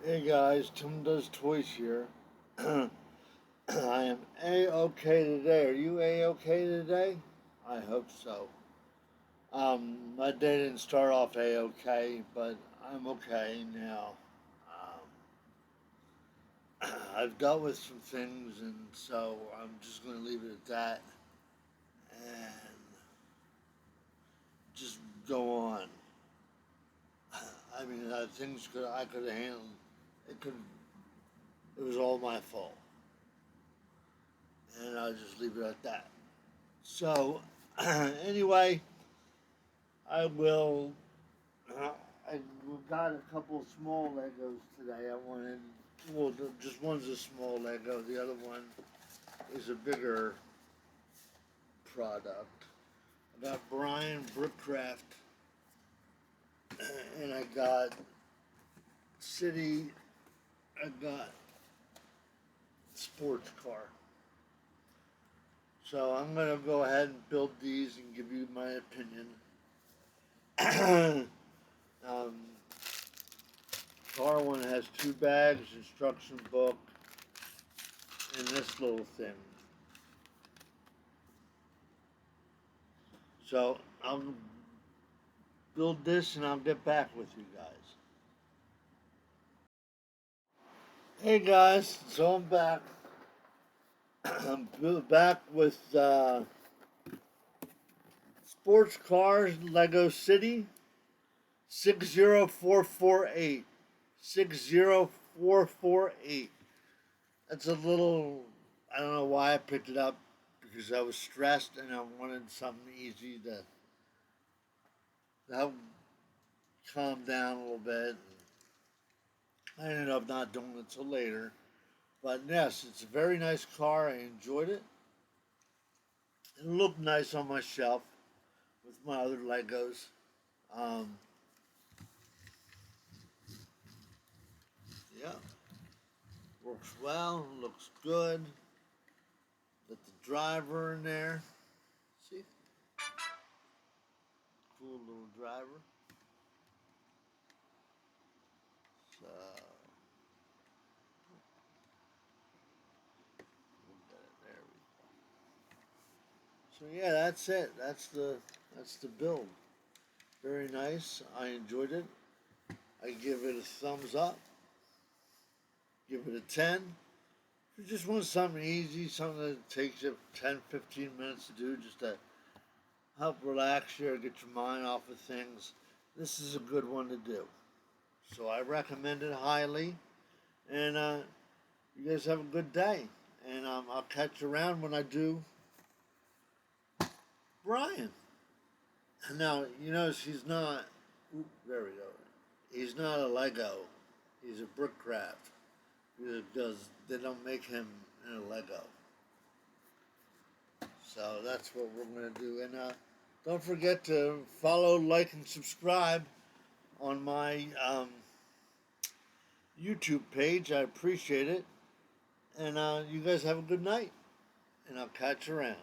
Hey guys, Tim Does Toys here. I am A-OK today. Are you A-OK today? I hope so. My day didn't start off A-OK, but I'm okay now. I've dealt with some things, and so I'm just going to leave it at that and just go on. Things I could have handled. It could. It was all my fault, and I'll just leave it at that. So, anyway, I will. I got a couple small Legos today. I wanted, well, just one's a small Lego. The other one is a bigger product. I got Brian Brookcraft, and I got City. I got Sports Car. So I'm gonna go ahead and build these and give you my opinion. um, Car one has two bags, instruction book, and this little thing. So I'll build this and I'll get back with you guys. Hey guys, so I'm back. I'm back with Sports Cars Lego City 60448. 60448. That's a little, I don't know why I picked it up because I was stressed and I wanted something easy to help calm down a little bit. I ended up not doing it till later. But yes, it's a very nice car. I enjoyed it. It looked nice on my shelf with my other Legos. Um, yeah, works well, looks good. Got the driver in there. See? Cool little driver. So, there we go. So yeah, that's it. That's the build. Very nice. I enjoyed it. I give it a thumbs up. Give it a 10. If you just want something easy, something that takes you 10, 15 minutes to do, just to help relax you or get your mind off of things, this is a good one to do. So I recommend it highly. And you guys have a good day. And I'll catch you around when I do Brian. Now, you notice he's not, there we go. He's not a Lego. He's a Brookcraft. Because they don't make him in a Lego. So that's what we're going to do. And don't forget to follow, like, and subscribe on my YouTube page. I appreciate it. And you guys have a good night. And I'll catch you around.